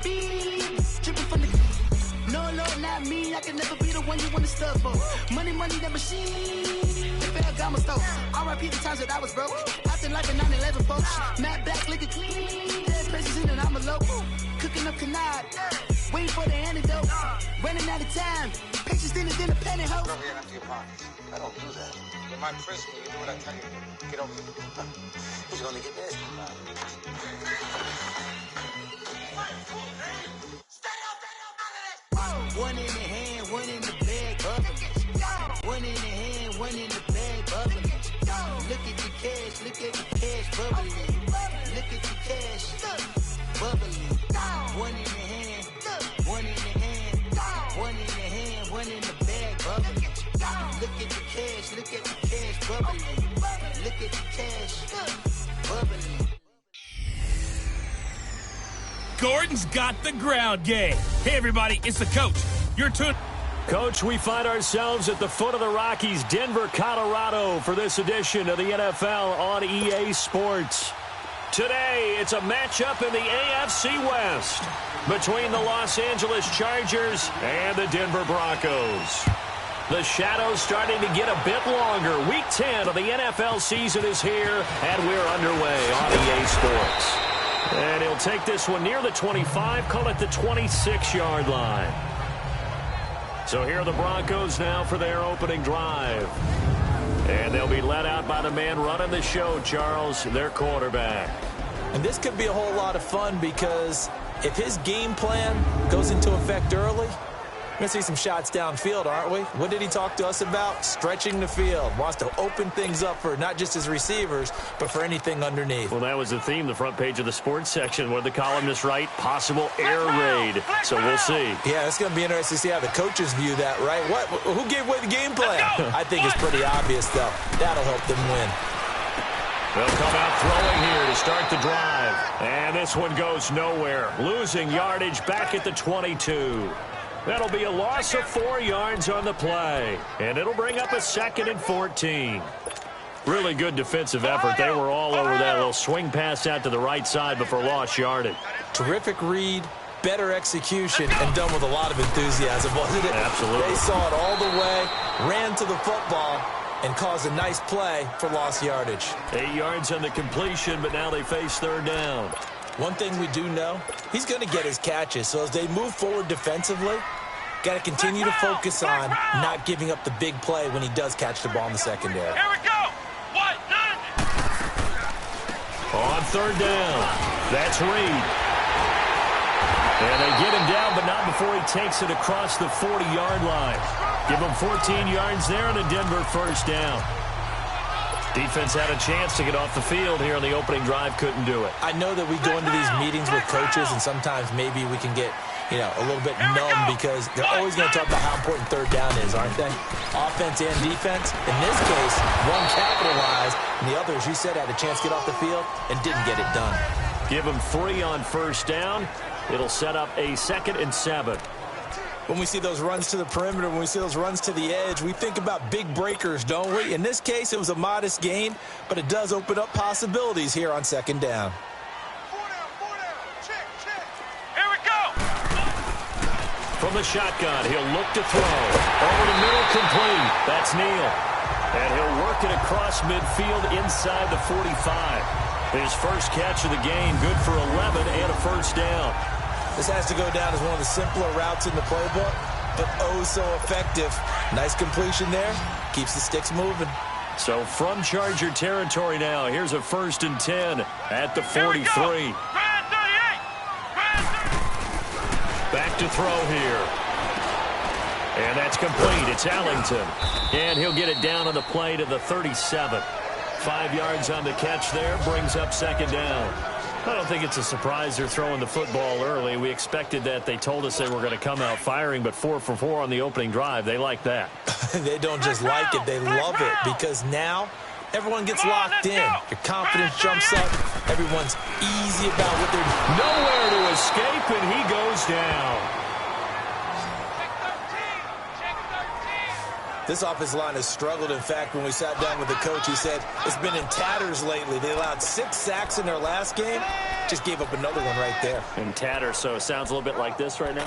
beat. Dripping from the... No, Lord, not me. I can never be the one you want to stuff for. Money, that machine. The fair gamma store. R.I.P. the times that I was broke. Acting like a 9/11 folks. Matt back, looking clean. Dead presses in and I'm a local. Cooking up canard. Waiting for the antidote. Running out of time. Patience thinner than a penny hoe. Over here empty your pockets. I don't do that. In my prison, you do what I tell you. Get over here. He's going to get this. One in the hand, one in the bag, bubbling. One in the hand, one in the bag, bubbling. Look at the cash, bubbling. Look at the cash, bubbling. One in the hand, one in the hand, one in the hand, one in the bag, bubbling. Look at the cash, bubbling. Look at the cash, bubbling. Gordon's got the ground game. Hey, everybody, it's the coach. Your turn. Coach, we find ourselves at the foot of the Rockies, Denver, Colorado, for this edition of the NFL on EA Sports. Today, it's a matchup in the AFC West between the Los Angeles Chargers and the Denver Broncos. The shadows starting to get a bit longer. Week 10 of the NFL season is here, and we're underway on EA Sports. And he'll take this one near the 25, call it the 26-yard line. So here are the Broncos now for their opening drive. And they'll be led out by the man running the show, Charles, their quarterback. And this could be a whole lot of fun because if his game plan goes into effect early, we're going to see some shots downfield, aren't we? What did he talk to us about? Stretching the field. Wants to open things up for not just his receivers, but for anything underneath. Well, that was the theme, the front page of the sports section, where the columnists write possible air raid. So we'll see. Yeah, it's going to be interesting to see how the coaches view that, right? Who gave away the game plan? I think it's pretty obvious, though. That'll help them win. They'll come out throwing here to start the drive. And this one goes nowhere. Losing yardage back at the 22. That'll be a loss of 4 yards on the play. And it'll bring up a 2nd and 14. Really good defensive effort. They were all over that little swing pass out to the right side before lost yardage. Terrific read, better execution, and done with a lot of enthusiasm, wasn't it? Absolutely. They saw it all the way, ran to the football, and caused a nice play for lost yardage. 8 yards on the completion, but now they face 3rd down. One thing we do know, he's going to get his catches. So as they move forward defensively, got to continue to focus on not giving up the big play when he does catch the ball in the secondary. Here we go. 1-9. On 3rd down, that's Reed. And they get him down, but not before he takes it across the 40-yard line. Give him 14 yards there and a Denver 1st down. Defense had a chance to get off the field here on the opening drive, couldn't do it. I know that we go into these meetings with coaches, and sometimes maybe we can get, a little bit numb because they're always going to talk about how important 3rd down is, aren't they? Offense and defense. In this case, one capitalized, and the other, as you said, had a chance to get off the field and didn't get it done. Give him 3 on 1st down. It'll set up a 2nd and 7. When we see those runs to the perimeter, when we see those runs to the edge, we think about big breakers, don't we? In this case, it was a modest gain, but it does open up possibilities here on 2nd down. 4 down. Check. Here we go. From the shotgun, he'll look to throw. Over the middle, complete. That's Neal. And he'll work it across midfield inside the 45. His first catch of the game, good for 11 and a 1st down. This has to go down as one of the simpler routes in the playbook, but oh so effective. Nice completion there. Keeps the sticks moving. So from Charger territory now, here's a 1st and 10 at the 43. Back to throw here. And that's complete. It's Allington. And he'll get it down on the play to the 37. 5 yards on the catch there, brings up 2nd down. I don't think it's a surprise they're throwing the football early. We expected that. They told us they were going to come out firing, but 4 for 4 on the opening drive. They like that. They don't just like it. They love it because now everyone gets locked in. Your confidence jumps up. Everyone's easy about what they're doing. Nowhere to escape, and he goes down. This offensive line has struggled. In fact, when we sat down with the coach, he said it's been in tatters lately. They allowed 6 sacks in their last game. Just gave up another one right there. And tatter, so it sounds a little bit like this right now.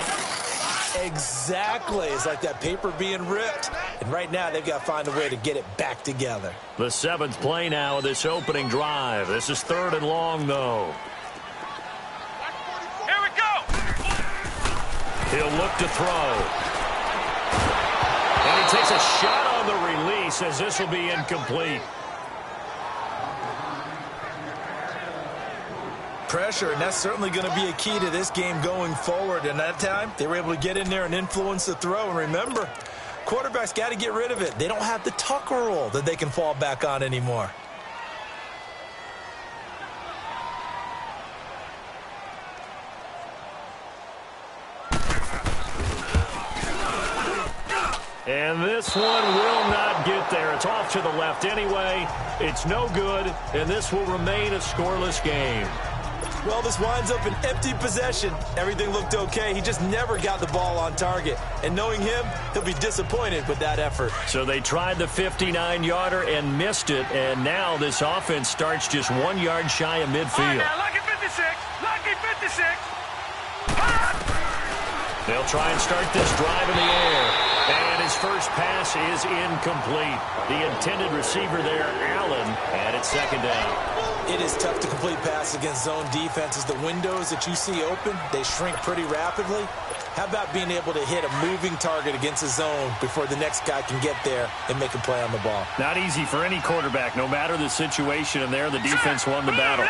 Exactly. It's like that paper being ripped. And right now, they've got to find a way to get it back together. The 7th play now of this opening drive. This is 3rd and long, though. Here we go. He'll look to throw. And he takes a shot on the release as this will be incomplete. Pressure, and that's certainly going to be a key to this game going forward. And that time, they were able to get in there and influence the throw. And remember, quarterbacks got to get rid of it. They don't have the tuck rule that they can fall back on anymore. And this one will not get there. It's off to the left anyway. It's no good, and this will remain a scoreless game. Well, this winds up an empty possession. Everything looked okay. He just never got the ball on target. And knowing him, he'll be disappointed with that effort. So they tried the 59-yarder and missed it, and now this offense starts just 1 yard shy of midfield. Now, lucky 56. Lucky 56. They'll try and start this drive in the air. And his first pass is incomplete. The intended receiver there, Allen, and it's 2nd down. It is tough to complete pass against zone defenses. The windows that you see open, they shrink pretty rapidly. How about being able to hit a moving target against a zone before the next guy can get there and make a play on the ball? Not easy for any quarterback, no matter the situation, and there the defense won the battle.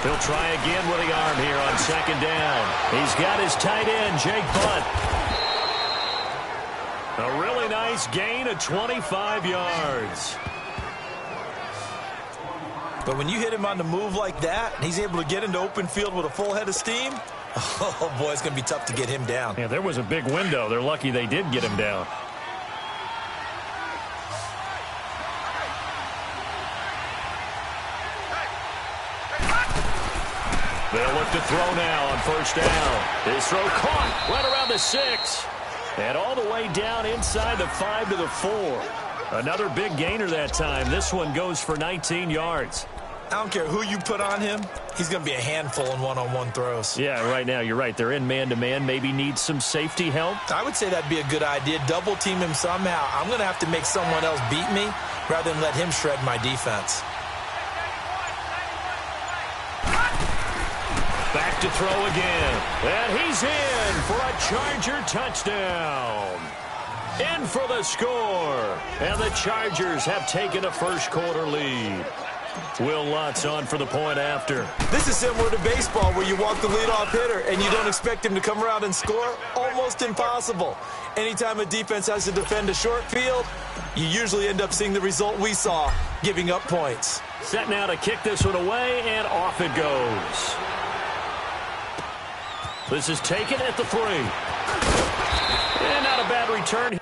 He'll try again with the arm here on 2nd down. He's got his tight end, Jake Butt. A really nice gain of 25 yards. But when you hit him on the move like that, and he's able to get into open field with a full head of steam, oh, boy, it's going to be tough to get him down. Yeah, there was a big window. They're lucky they did get him down. They'll look to throw now on 1st down. His throw caught right around the 6. And all the way down inside the 5 to the 4. Another big gainer that time. This one goes for 19 yards. I don't care who you put on him. He's going to be a handful in one-on-one throws. Yeah, right now, you're right. They're in man-to-man. Maybe need some safety help. I would say that'd be a good idea. Double-team him somehow. I'm going to have to make someone else beat me rather than let him shred my defense. Back to throw again. And he's in for a Charger touchdown. In for the score. And the Chargers have taken a first-quarter lead. Will Lutz on for the point after. This is similar to baseball where you walk the leadoff hitter and you don't expect him to come around and score. Almost impossible. Anytime a defense has to defend a short field, you usually end up seeing the result we saw, giving up points. Set now to kick this one away, and off it goes. This is taken at the 3. And not a bad return.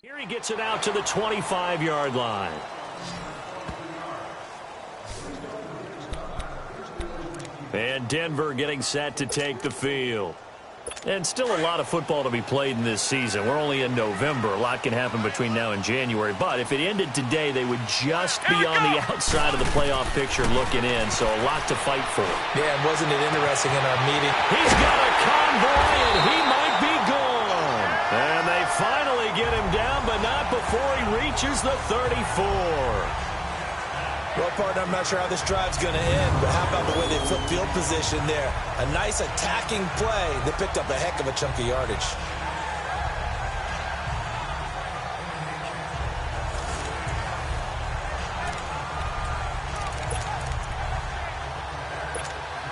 Here he gets it out to the 25-yard line. And Denver getting set to take the field. And still a lot of football to be played in this season. We're only in November. A lot can happen between now and January. But if it ended today, they would just be on the outside of the playoff picture looking in. So a lot to fight for. Yeah, and wasn't it interesting in our meeting? He's got a convoy, and he might be gone. And they finally get him down, but not before he reaches the 34. Well, partner, I'm not sure how this drive's going to end, but how about the way they flip field position there? A nice attacking play. They picked up a heck of a chunk of yardage.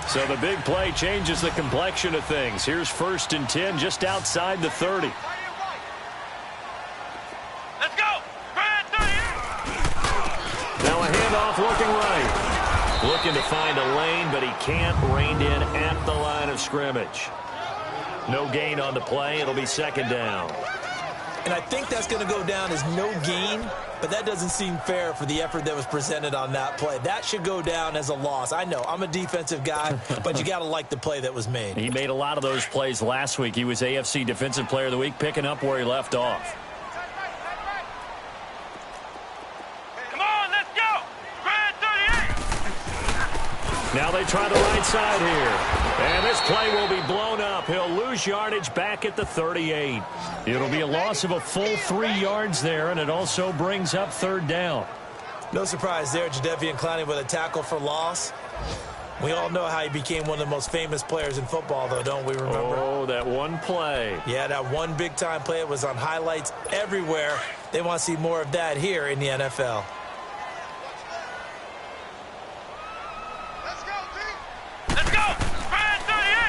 So the big play changes the complexion of things. Here's 1st and 10 just outside the 30. Looking right. Looking to find a lane, but he can't. Reined in at the line of scrimmage. No gain on the play. It'll be 2nd down. And I think that's going to go down as no gain, but that doesn't seem fair for the effort that was presented on that play. That should go down as a loss. I know, I'm a defensive guy, but you got to like the play that was made. He made a lot of those plays last week. He was AFC Defensive Player of the Week, picking up where he left off. Now they try the right side here. And this play will be blown up. He'll lose yardage back at the 38. It'll be a loss of a full 3 yards there, and it also brings up 3rd down. No surprise there, Jadeveon Clowney with a tackle for loss. We all know how he became one of the most famous players in football, though, don't we remember? Oh, that one play. Yeah, that one big-time play. It was on highlights everywhere. They want to see more of that here in the NFL.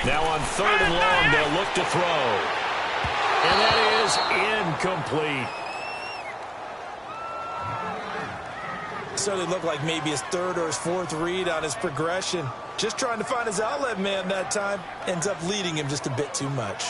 Now on 3rd and long, they'll look to throw. And that is incomplete. Certainly looked like maybe his 3rd or his 4th read on his progression. Just trying to find his outlet man that time. Ends up leading him just a bit too much.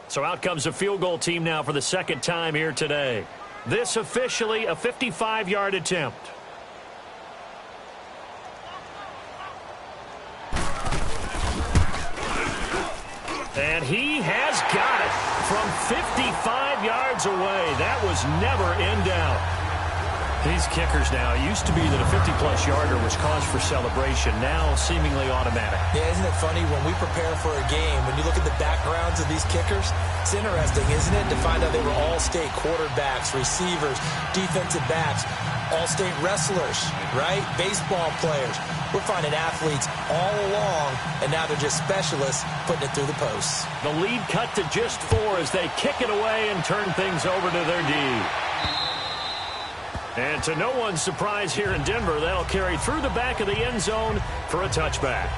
So out comes a field goal team now for the 2nd time here today. This officially a 55-yard attempt. And he has got it from 55 yards away. That was never in doubt. These kickers now, it used to be that a 50-plus yarder was cause for celebration, now seemingly automatic. Yeah, isn't it funny when we prepare for a game, when you look at the backgrounds of these kickers, it's interesting, isn't it, to find out they were all-state quarterbacks, receivers, defensive backs, all-state wrestlers, right? Baseball players. We're finding athletes all along, and now they're just specialists putting it through the posts. The lead cut to just 4 as they kick it away and turn things over to their D. And to no one's surprise here in Denver, they'll carry through the back of the end zone for a touchback.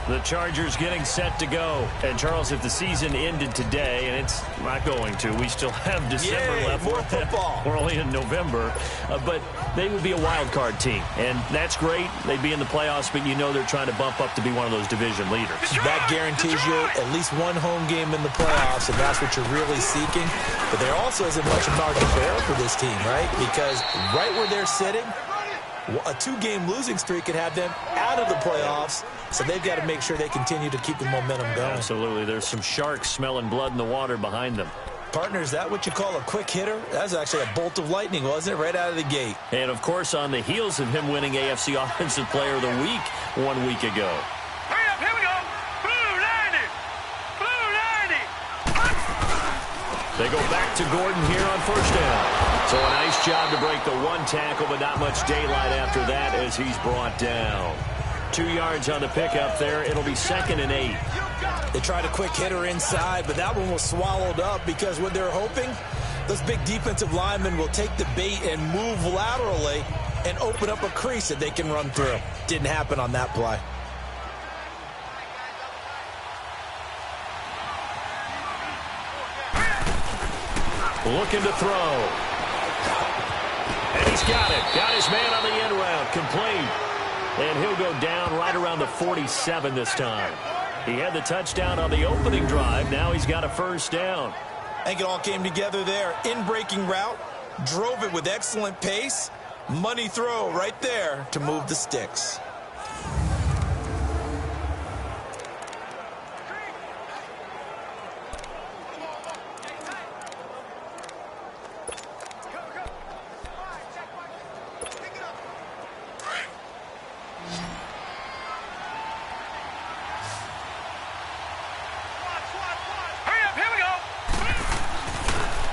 The Chargers getting set to go. And, Charles, if the season ended today, and it's not going to, we still have December left. More football. We're only in November. But they would be a wild card team. And that's great. They'd be in the playoffs, but you know they're trying to bump up to be one of those division leaders. That guarantees you at least one home game in the playoffs, and that's what you're really seeking. But there also isn't much margin for error for this team, right? Because right where they're sitting, a 2-game losing streak could have them out of the playoffs, so they've got to make sure they continue to keep the momentum going. Absolutely. There's some sharks smelling blood in the water behind them. Partner, is that what you call a quick hitter? That was actually a bolt of lightning, wasn't it, right out of the gate? And, of course, on the heels of him winning AFC Offensive Player of the Week 1 week ago. Hurry up, here we go. Blue 90. Blue 90. They go back to Gordon here on 1st down. So a nice job to break the 1 tackle, but not much daylight after that as he's brought down. 2 yards on the pickup there. It'll be 2nd and 8. They tried a quick hitter inside, but that one was swallowed up because what they're hoping, those big defensive linemen will take the bait and move laterally and open up a crease that they can run through. Didn't happen on that play. looking to throw. And he's got it. Got his man on the end route. Complete. And he'll go down right around the 47 this time. He had the touchdown on the opening drive. Now he's got a first down. I think it all came together there. In-breaking route. Drove it with excellent pace. Money throw right there to move the sticks.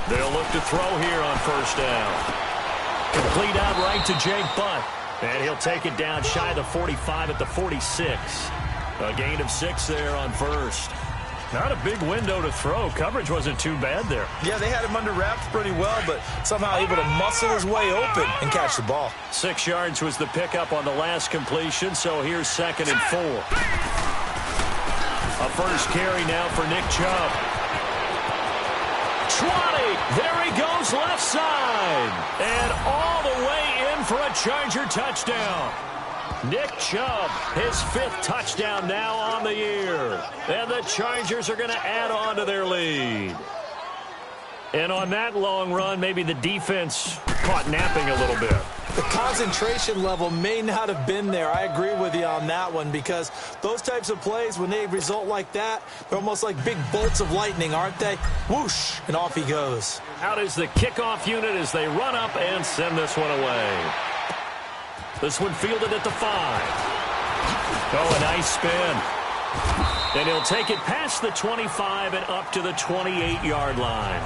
They'll look to throw here on first down. Complete out right to Jake Butt. And he'll take it down shy of the 45 at the 46. A gain of 6 there on first. Not a big window to throw. Coverage wasn't too bad there. Yeah, they had him under wraps pretty well, but somehow able to muscle his way open and catch the ball. 6 yards was the pickup on the last completion, so here's 2nd and 4. A first carry now for Nick Chubb. 20. There he goes left side. And all the way in for a Charger touchdown. Nick Chubb, his 5th touchdown now on the year. And the Chargers are going to add on to their lead. And on that long run, maybe the defense caught napping a little bit. The concentration level may not have been there. I agree with you on that one, because those types of plays, when they result like that, they're almost like big bolts of lightning, aren't they? Whoosh, and off he goes. Out is the kickoff unit as they run up and send this one away. This one fielded at the 5. Oh, a nice spin. And he'll take it past the 25 and up to the 28-yard line.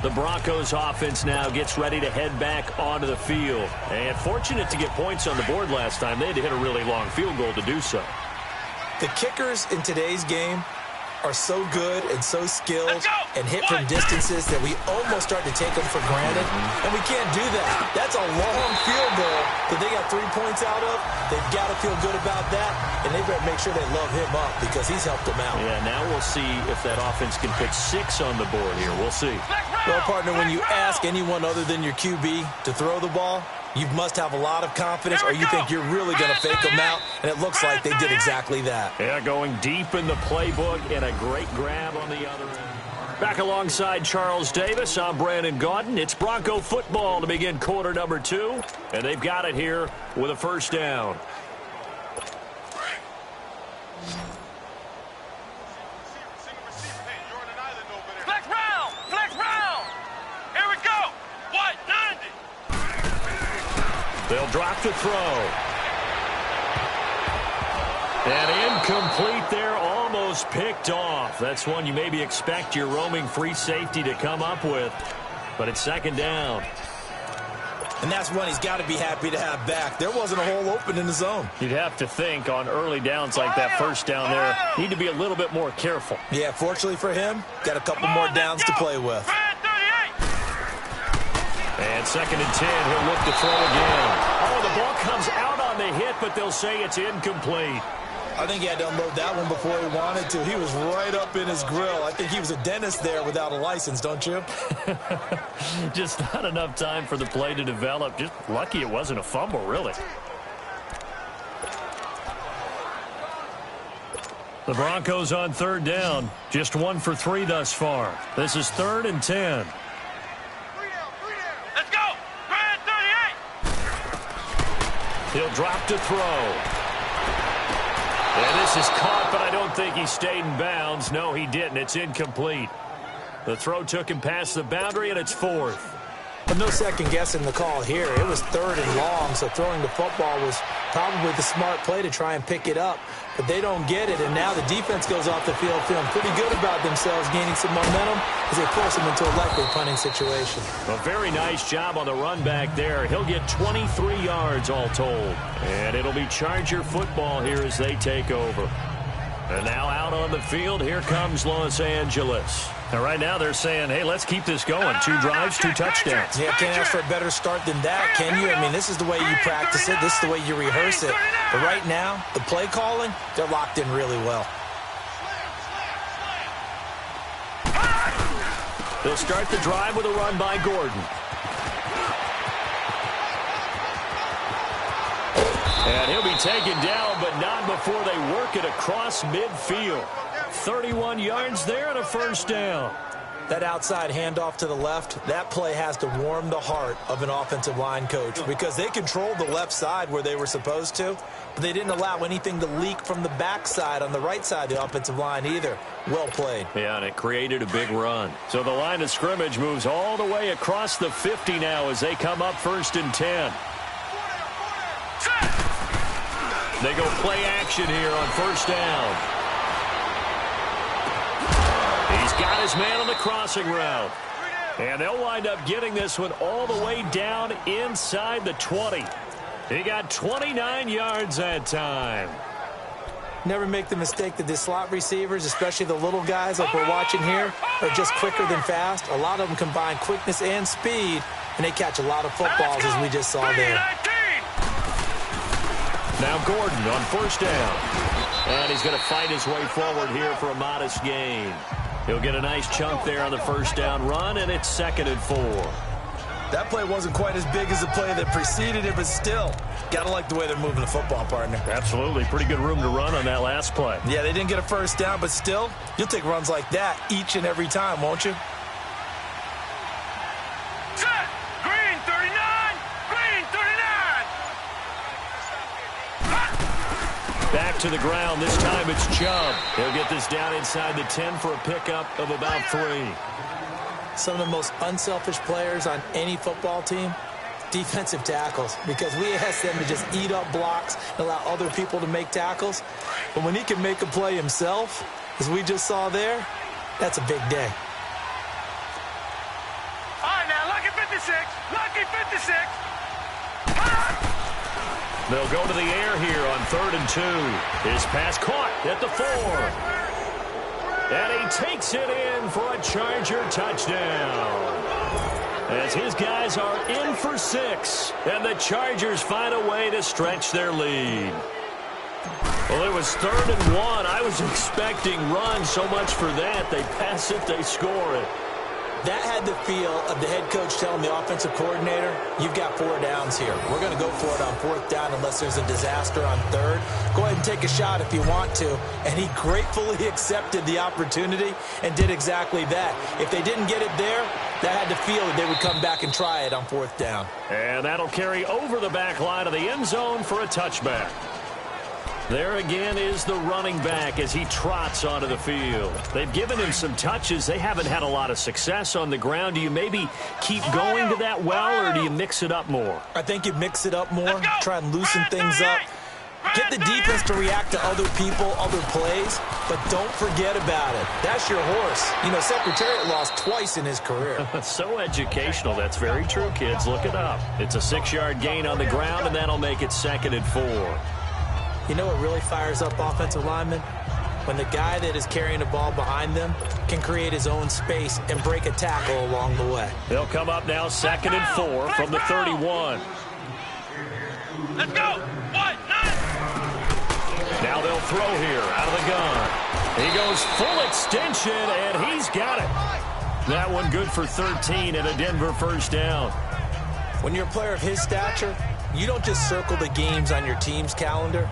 The Broncos offense now gets ready to head back onto the field. And fortunate to get points on the board last time. They had to hit a really long field goal to do so. The kickers in today's game are so good and so skilled and hit from distances that we almost start to take them for granted. And we can't do that. That's a long field goal that they got 3 points out of. They've got to feel good about that, and they better make sure they love him up because he's helped them out. Yeah, now we'll see if that offense can put 6 on the board here. We'll see. Well, partner, when you ask anyone other than your QB to throw the ball, you must have a lot of confidence, or you think you're really going to fake them out, and it looks like they did exactly that. Yeah, going deep in the playbook and a great grab on the other end. Back alongside Charles Davis, I'm Brandon Gaudin. It's Bronco football to begin quarter number 2, and they've got it here with a first down. They'll drop to throw. And incomplete there, almost picked off. That's one you maybe expect your roaming free safety to come up with. But it's 2nd down. And that's one he's got to be happy to have back. There wasn't a hole open in the zone. You'd have to think on early downs like that first down there, need to be a little bit more careful. Yeah, fortunately for him, got a couple more downs to play with. And 2nd and 10, he'll look to throw again. Oh, the ball comes out on the hit, but they'll say it's incomplete. I think he had to unload that one before he wanted to. He was right up in his grill. I think he was a dentist there without a license, don't you? Just not enough time for the play to develop. Just lucky it wasn't a fumble, really. The Broncos on 3rd down. Just 1 for 3 thus far. This is 3rd and 10. He'll drop to throw. And this is caught, but I don't think he stayed in bounds. No, he didn't. It's incomplete. The throw took him past the boundary, and it's 4th. But no second guessing the call here. It was 3rd and long, so throwing the football was probably the smart play to try and pick it up. But they don't get it, and now the defense goes off the field feeling pretty good about themselves, gaining some momentum as they force them into a likely punting situation. A very nice job on the run back there. He'll get 23 yards all told. And it'll be Charger football here as they take over. And now out on the field, here comes Los Angeles. And right now they're saying, hey, let's keep this going. 2 drives, 2 touchdowns. Yeah, can't ask for a better start than that, can you? I mean, this is the way you practice it. This is the way you rehearse it. But right now, the play calling, they're locked in really well. They'll start the drive with a run by Gordon. And he'll be taken down, but not before they work it across midfield. 31 yards there and a first down. That outside handoff to the left, that play has to warm the heart of an offensive line coach because they controlled the left side where they were supposed to, but they didn't allow anything to leak from the backside on the right side of the offensive line either. Well played. Yeah, and it created a big run. So the line of scrimmage moves all the way across the 50 now as they come up 1st and 10. They go play action here on 1st down. He's got his man on the crossing route. And they'll wind up getting this one all the way down inside the 20. He got 29 yards that time. Never make the mistake that the slot receivers, especially the little guys like we're watching here, are just quicker than fast. A lot of them combine quickness and speed, and they catch a lot of footballs as we just saw there. Now Gordon on 1st down. And he's going to fight his way forward here for a modest gain. He'll get a nice chunk there on the 1st down run, and it's 2nd and 4. That play wasn't quite as big as the play that preceded it, but still, got to like the way they're moving the football, partner. Absolutely. Pretty good room to run on that last play. Yeah, they didn't get a 1st down, but still, you'll take runs like that each and every time, won't you? Set! Green 39! Green 39! Back to the ground. This time it's Chubb. He'll get this down inside the 10 for a pickup of about 3. Some of the most unselfish players on any football team, defensive tackles, because we ask them to just eat up blocks and allow other people to make tackles. But when he can make a play himself, as we just saw there, that's a big day. All right, now, lucky 56. Lucky 56. They'll go to the air here on 3rd and 2. His pass caught at the 4. And he takes it in for a Charger touchdown. As his guys are in for 6. And the Chargers find a way to stretch their lead. Well, it was 3rd and 1. I was expecting run, so much for that. They pass it, they score it. That had the feel of the head coach telling the offensive coordinator, you've got 4 downs here. We're going to go for it on 4th down unless there's a disaster on 3rd. Go ahead and take a shot if you want to. And he gratefully accepted the opportunity and did exactly that. If they didn't get it there, that had the feel that they would come back and try it on 4th down. And that'll carry over the back line of the end zone for a touchback. There again is the running back as he trots onto the field. They've given him some touches. They haven't had a lot of success on the ground. Do you maybe keep going to that well, or do you mix it up more? I think you mix it up more, try and loosen things up. Get the defense to react to other people, other plays, but don't forget about it. That's your horse. You know, Secretariat lost twice in his career. So educational. That's very true, kids. Look it up. It's a 6-yard gain on the ground, and that'll make it 2nd and 4. You know what really fires up offensive linemen? When the guy that is carrying the ball behind them can create his own space and break a tackle along the way. They'll come up now 2nd and 4 from the 31. Let's go! 1, 9! Now they'll throw here out of the gun. He goes full extension, and he's got it. That one good for 13 and a Denver 1st down. When you're a player of his stature, you don't just circle the games on your team's calendar.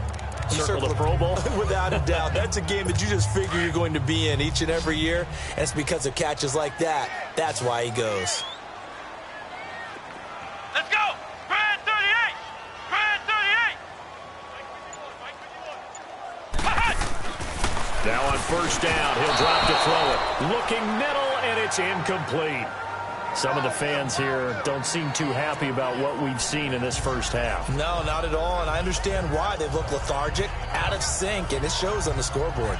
You circle the Pro Bowl? Without a doubt. That's a game that you just figure you're going to be in each and every year. And it's because of catches like that. That's why he goes. Let's go! Grand 38! Grand 38! Now on 1st down, he'll drop to throw it. Looking middle, and it's incomplete. Some of the fans here don't seem too happy about what we've seen in this first half. No, not at all, and I understand why. They've looked lethargic, out of sync, and it shows on the scoreboard.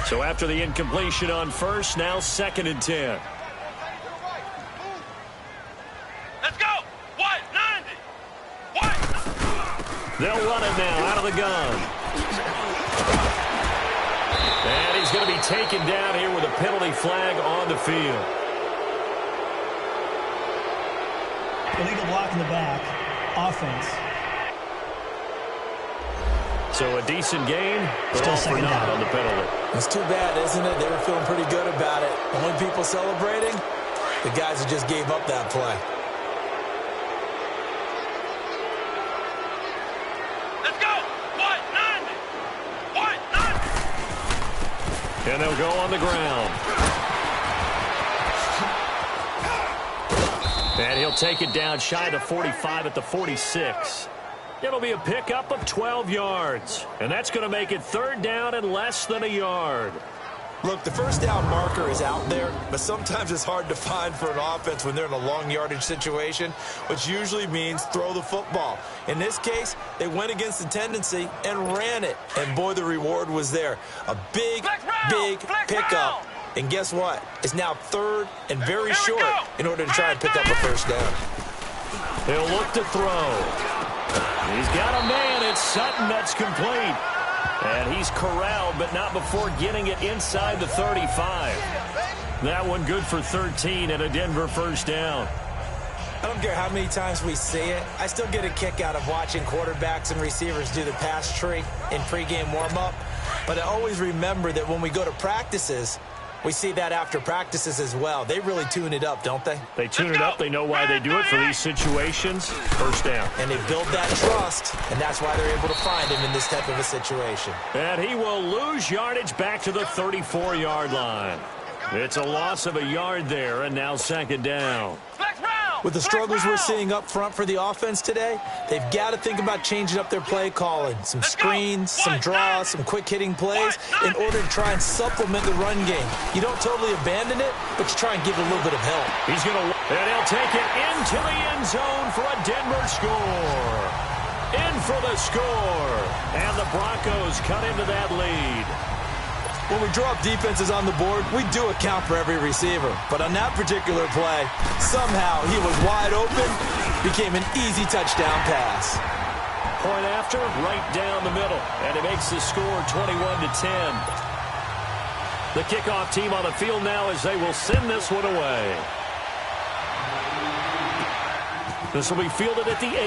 So after the incompletion on 1st, now 2nd and 10. Let's go! 190! What? They'll run it now out of the gun. And he's going to be taken down here with a penalty flag on the field. Illegal block in the back. Offense. So a decent game, but Still all for second naught down. on the penalty. It's too bad, isn't it? They were feeling pretty good about it. Only people celebrating, the guys who just gave up that play. Let's go. 190. 190. And they'll go on the ground. And he'll take it down shy of the 45 at the 46. It'll be a pickup of 12 yards. And that's going to make it third down and less than a yard. Look, the first down marker is out there, but sometimes it's hard to find for an offense when they're in a long yardage situation, which usually means throw the football. In this case, they went against the tendency and ran it. And boy, the reward was there. A big pickup. And guess what? It's now third and very short in order to try and pick up a first down. He'll look to throw. He's got a man. It's Sutton that's complete. And he's corralled, but not before getting it inside the 35. That one good for 13 and a Denver first down. I don't care how many times we see it. I still get a kick out of watching quarterbacks and receivers do the pass tree in pregame warm-up. But I always remember that when we go to practices, we see that after practices as well. They really tune it up, don't they? They tune it up. They know why they do it for these situations. First down. And they build that trust, and that's why they're able to find him in this type of a situation. And he will lose yardage back to the 34-yard line. It's a loss of a yard there, and now second down. With the struggles we're seeing up front for the offense today, they've got to think about changing up their play calling. Some screens, some draws, some quick-hitting plays in order to try and supplement the run game. You don't totally abandon it, but you try and give it a little bit of help. He's going to, and he'll take it into the end zone for a Denver score. In for the score. And the Broncos cut into that lead. When we drop defenses on the board, we do account for every receiver. But on that particular play, somehow he was wide open, became an easy touchdown pass. Point after, right down the middle. And it makes the score 21-10. The kickoff team on the field now as they will send this one away. This will be fielded at the 8.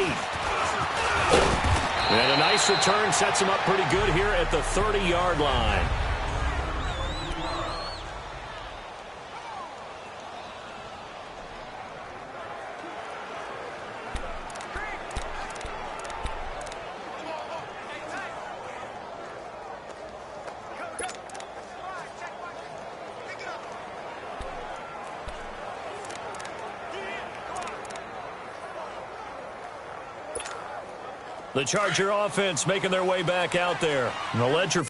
And a nice return sets him up pretty good here at the 30-yard line. The Charger offense making their way back out there. And the Ledger.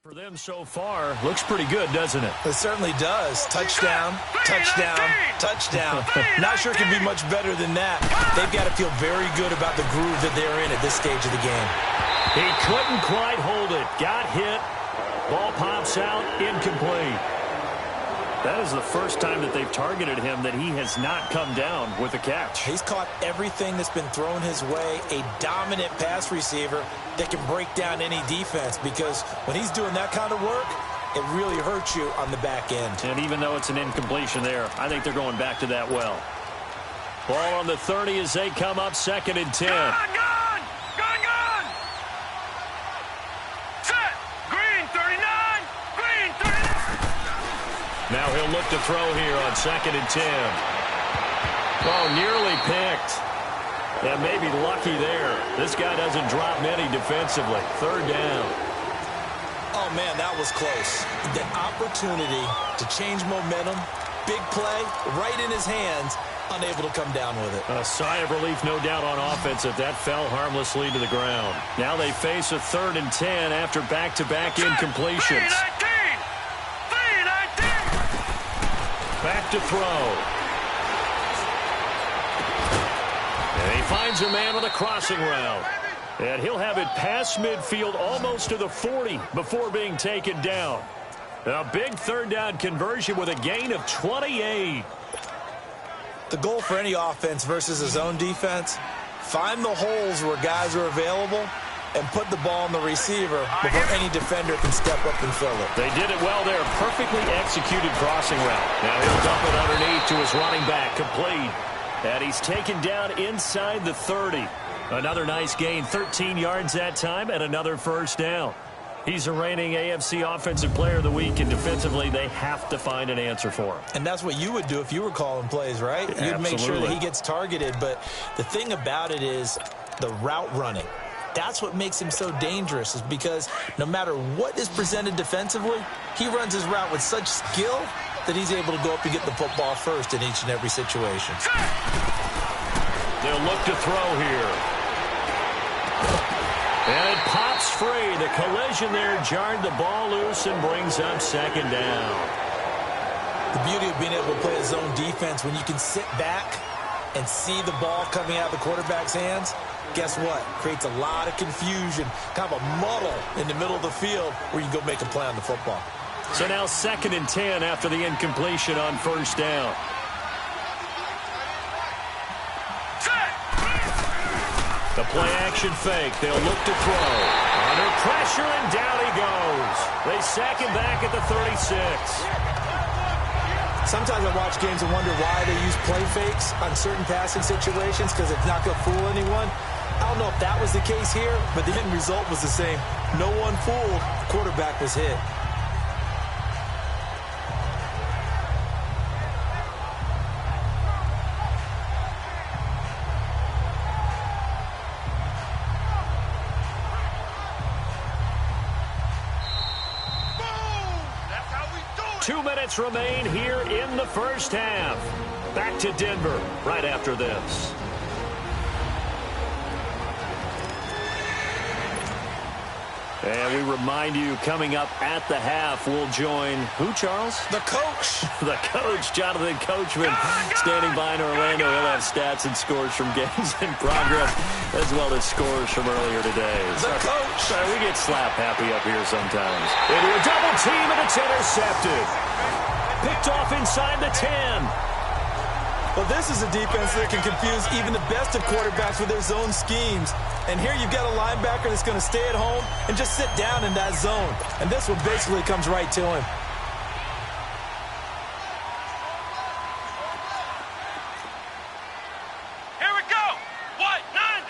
For them so far, looks pretty good, doesn't it? It certainly does. Touchdown, touchdown, touchdown. Not sure it can be much better than that. They've got to feel very good about the groove that they're in at this stage of the game. He couldn't quite hold it. Got hit. Ball pops out. Incomplete. That is the first time that they've targeted him that he has not come down with a catch. He's caught everything that's been thrown his way, a dominant pass receiver that can break down any defense, because when he's doing that kind of work, it really hurts you on the back end. And even though it's an incompletion there, I think they're going back to that well. Ball on the 30 as they come up 2nd and 10. Gun! Set! Green 39! Green 39! Now he'll look to throw here on 2nd and 10. Oh, nearly picked. And maybe lucky there. This guy doesn't drop many defensively. 3rd down. Oh, man, that was close. The opportunity to change momentum, big play, right in his hands, unable to come down with it. A sigh of relief, no doubt, on offense if that fell harmlessly to the ground. Now they face a 3rd and 10 after back-to-back incompletions. 3-19! Back to throw. And he finds a man on the crossing route. And he'll have it past midfield almost to the 40 before being taken down. A big 3rd down conversion with a gain of 28. The goal for any offense versus a zone defense, find the holes where guys are available and put the ball on the receiver before any defender can step up and fill it. They did it well there. Perfectly executed crossing route. Now he'll dump it underneath to his running back. Complete. And he's taken down inside the 30. Another nice gain. 13 yards that time and another 1st down. He's a reigning AFC Offensive Player of the Week, and defensively they have to find an answer for him. And that's what you would do if you were calling plays, right? Yeah, you'd make sure that he gets targeted. But the thing about it is the route running. That's what makes him so dangerous, is because no matter what is presented defensively, he runs his route with such skill that he's able to go up and get the football first in each and every situation. They'll look to throw here. And it pops free. The collision there jarred the ball loose and brings up 2nd down. The beauty of being able to play a zone defense, when you can sit back and see the ball coming out of the quarterback's hands, guess what? Creates a lot of confusion, kind of a muddle in the middle of the field where you can go make a play on the football. So now 2nd and 10 after the incompletion on 1st down. The play-action fake. They'll look to throw. Under pressure, and down he goes. They sack him back at the 36. Sometimes I watch games and wonder why they use play fakes on certain passing situations, because it's not going to fool anyone. I don't know if that was the case here, but the end result was the same. No one fooled. Quarterback was hit. That's how we do it! 2 minutes remain here in the 1st half. Back to Denver right after this. And we remind you, coming up at the half, we'll join who, Charles? The coach. The coach, Jonathan Coachman, standing by in Orlando. He'll have stats and scores from games in progress, as well as scores from earlier today. The coach. Sorry, we get slap happy up here sometimes. Into a double team, and it's intercepted. Picked off inside the 10. Well, this is a defense that can confuse even the best of quarterbacks with their zone schemes. And here you've got a linebacker that's going to stay at home and just sit down in that zone. And this one basically comes right to him. Here we go! What? 90!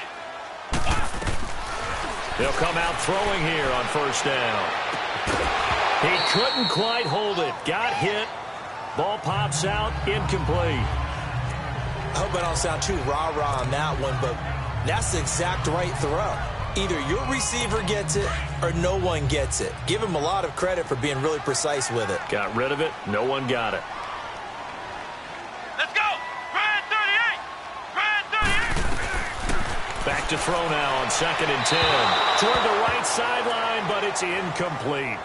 They'll come out throwing here on 1st down. He couldn't quite hold it. Got hit. Ball pops out. Incomplete. I hope I don't sound too rah-rah on that one, but that's the exact right throw. Either your receiver gets it or no one gets it. Give him a lot of credit for being really precise with it. Got rid of it. No one got it. Let's go! Red 38! Red 38! Back to throw now on 2nd and 10. Toward the right sideline, but it's incomplete.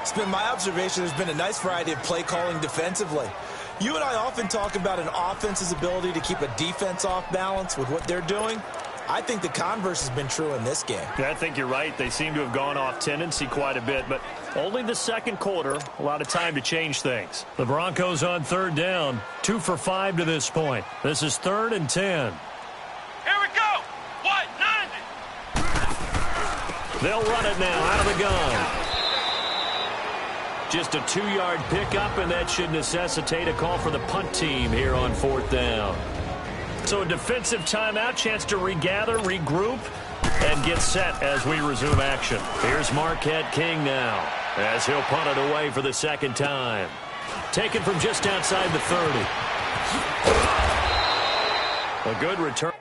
It's been my observation there's been a nice variety of play calling defensively. You and I often talk about an offense's ability to keep a defense off balance with what they're doing. I think the converse has been true in this game. I think you're right. They seem to have gone off tendency quite a bit, but only the 2nd quarter. A lot of time to change things. The Broncos on 3rd down. 2 for 5 to this point. This is 3rd and 10. Here we go! What? 90! They'll run it now out of the gun. Just a 2-yard pickup, and that should necessitate a call for the punt team here on 4th down. So a defensive timeout, chance to regather, regroup, and get set as we resume action. Here's Marquette King now, as he'll punt it away for the second time. Taken from just outside the 30. A good return.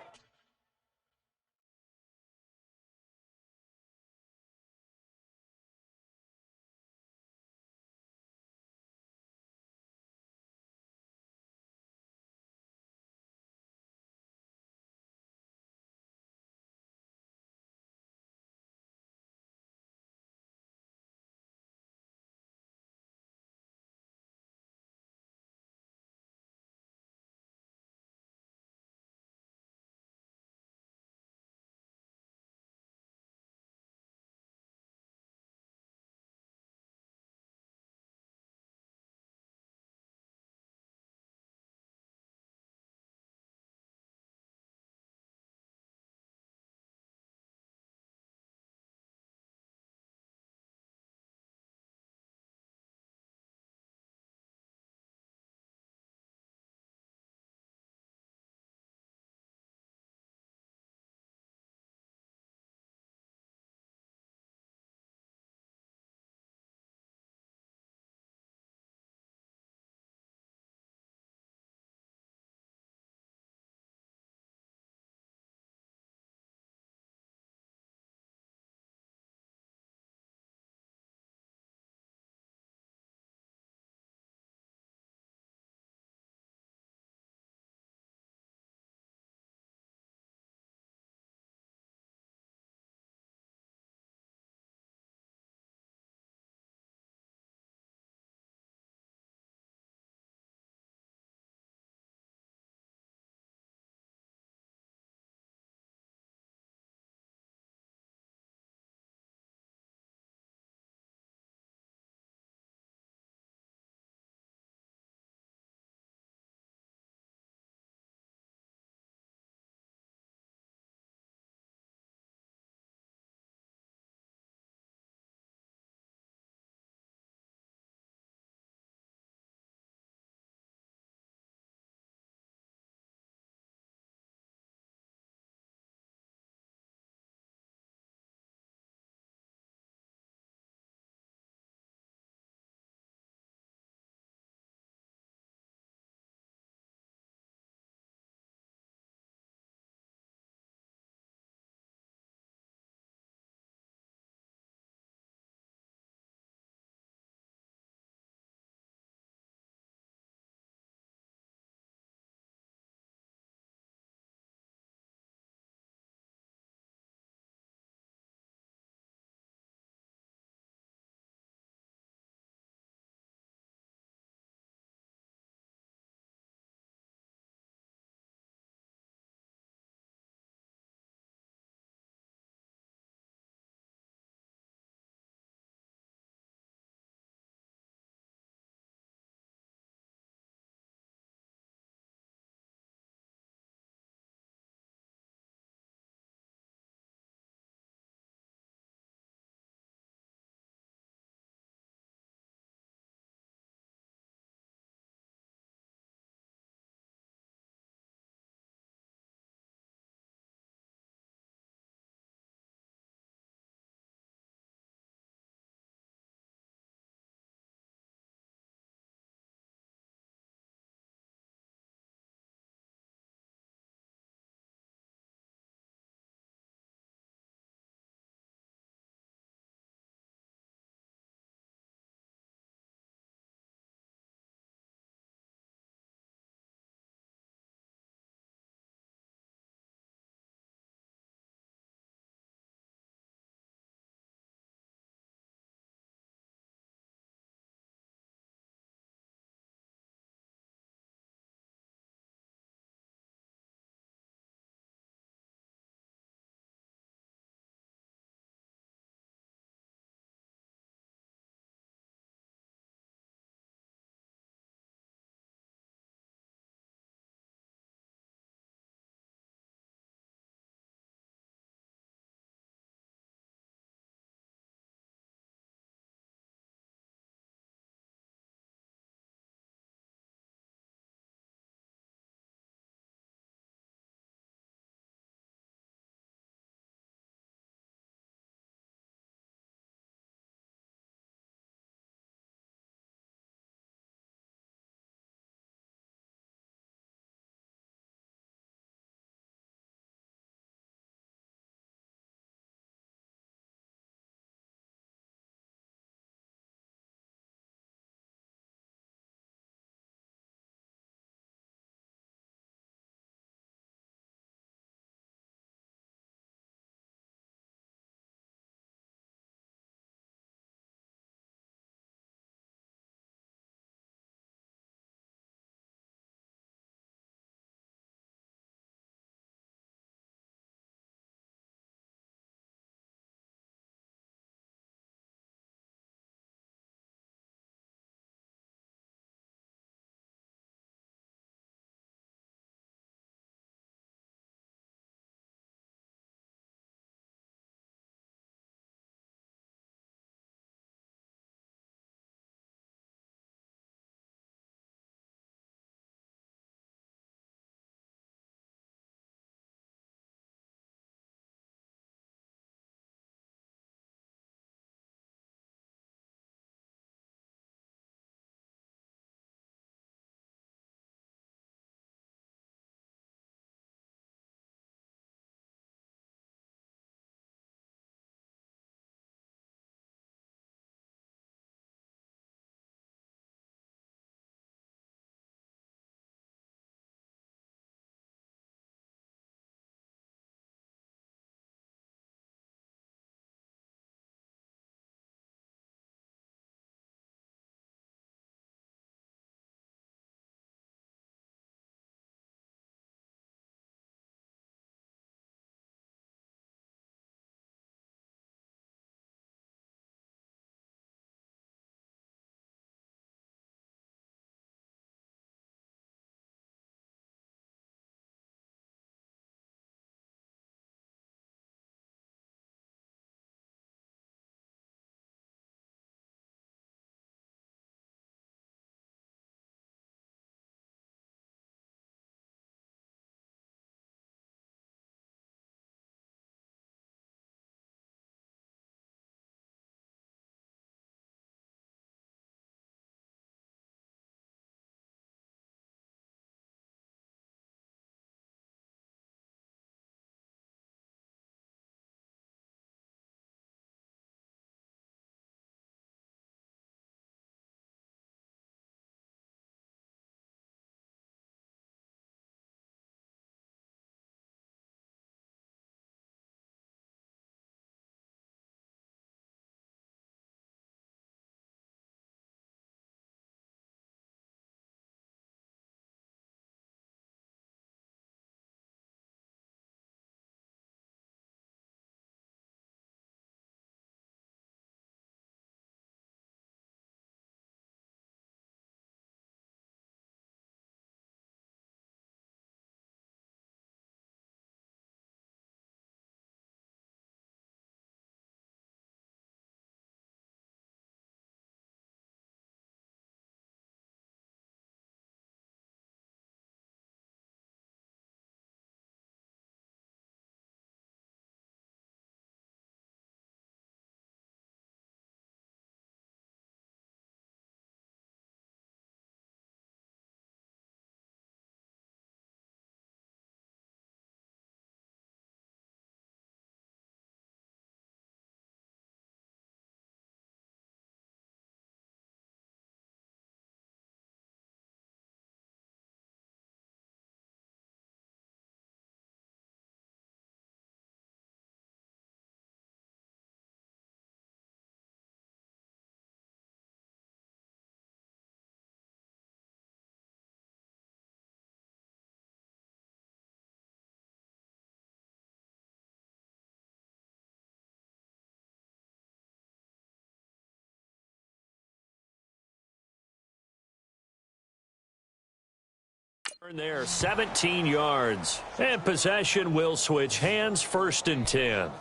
There, 17 yards. And possession will switch hands, 1st and 10.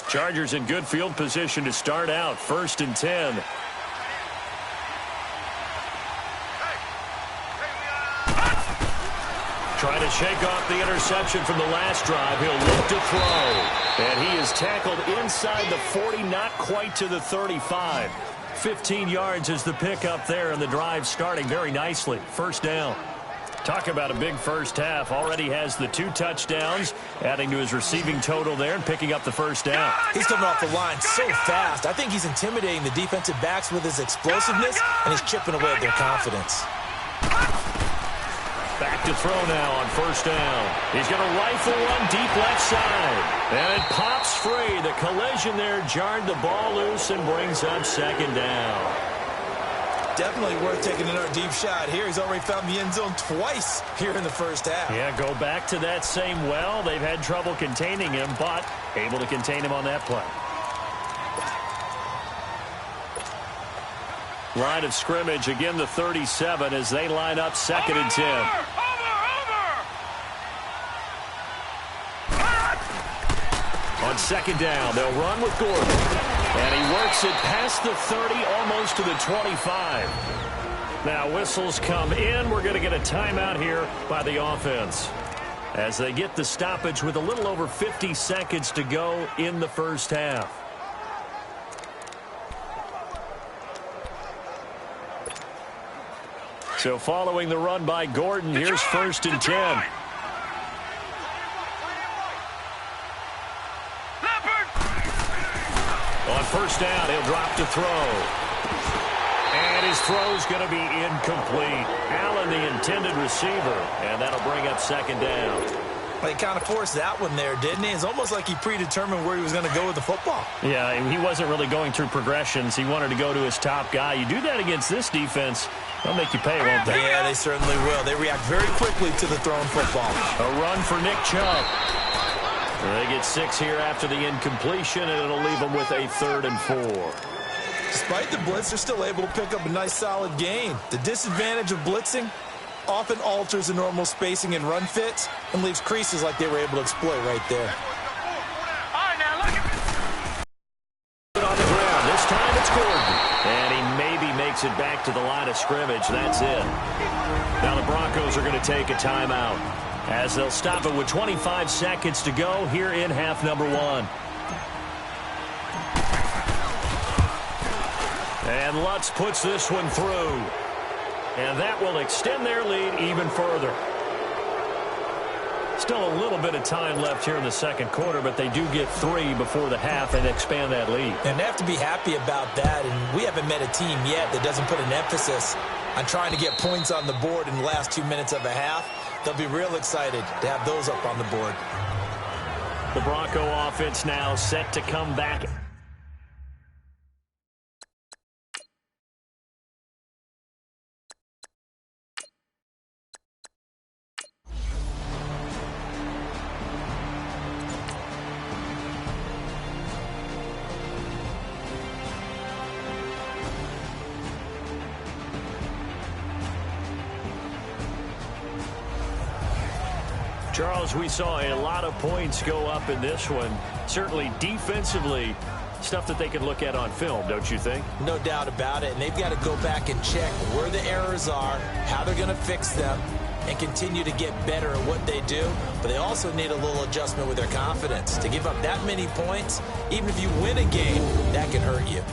Chargers in good field position to start out, 1st and 10. Trying to shake off the interception from the last drive. He'll look to throw. And he is tackled inside the 40, not quite to the 35. 15 yards is the pickup there, and the drive starting very nicely. 1st down. Talk about a big first half. Already has the 2 touchdowns, adding to his receiving total there and picking up the 1st down. He's coming off the line so fast. I think he's intimidating the defensive backs with his explosiveness, and he's chipping away at their confidence. Back to throw now on 1st down. He's going to rifle one deep left side. And it pops free. The collision there jarred the ball loose and brings up 2nd down. Definitely worth taking another deep shot here. He's already found the end zone twice here in the first half. Yeah, go back to that same well. They've had trouble containing him, but able to contain him on that play. Line of scrimmage, again the 37 as they line up 2nd and 10. On 2nd down, they'll run with Gordon. And he works it past the 30, almost to the 25. Now whistles come in. We're going to get a timeout here by the offense as they get the stoppage with a little over 50 seconds to go in the first half. So following the run by Gordon, here's 1st and 10. On 1st down, he'll drop to throw. And his throw's going to be incomplete. Allen, the intended receiver, and that'll bring up 2nd down. Well, he kind of forced that one there, didn't he? It's almost like he predetermined where he was going to go with the football. Yeah, he wasn't really going through progressions. He wanted to go to his top guy. You do that against this defense, they'll make you pay, won't they? Yeah, they certainly will. They react very quickly to the thrown football. A run for Nick Chubb. They get 6 here after the incompletion, and it'll leave them with a 3rd and 4. Despite the blitz, they're still able to pick up a nice, solid gain. The disadvantage of blitzing often alters the normal spacing and run fits and leaves creases like they were able to exploit right there. On the ground, this time it's Gordon. And he maybe makes it back to the line of scrimmage. That's it. Now the Broncos are going to take a timeout as they'll stop it with 25 seconds to go here in half number 1. And Lutz puts this one through. And that will extend their lead even further. Still a little bit of time left here in the 2nd quarter, but they do get 3 before the half and expand that lead. And they have to be happy about that. And we haven't met a team yet that doesn't put an emphasis on trying to get points on the board in the last 2 minutes of a half. They'll be real excited to have those up on the board. The Bronco offense now set to come back. Charles, we saw a lot of points go up in this one. Certainly defensively, stuff that they can look at on film, don't you think? No doubt about it. And they've got to go back and check where the errors are, how they're going to fix them, and continue to get better at what they do. But they also need a little adjustment with their confidence. To give up that many points, even if you win a game, that can hurt you.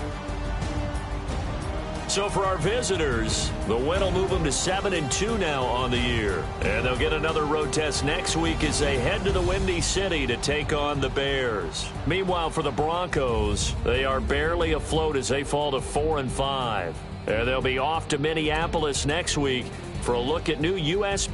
So for our visitors, the win will move them to 7-2 now on the year. And they'll get another road test next week as they head to the Windy City to take on the Bears. Meanwhile, for the Broncos, they are barely afloat as they fall to 4-5. And they'll be off to Minneapolis next week for a look at new U.S.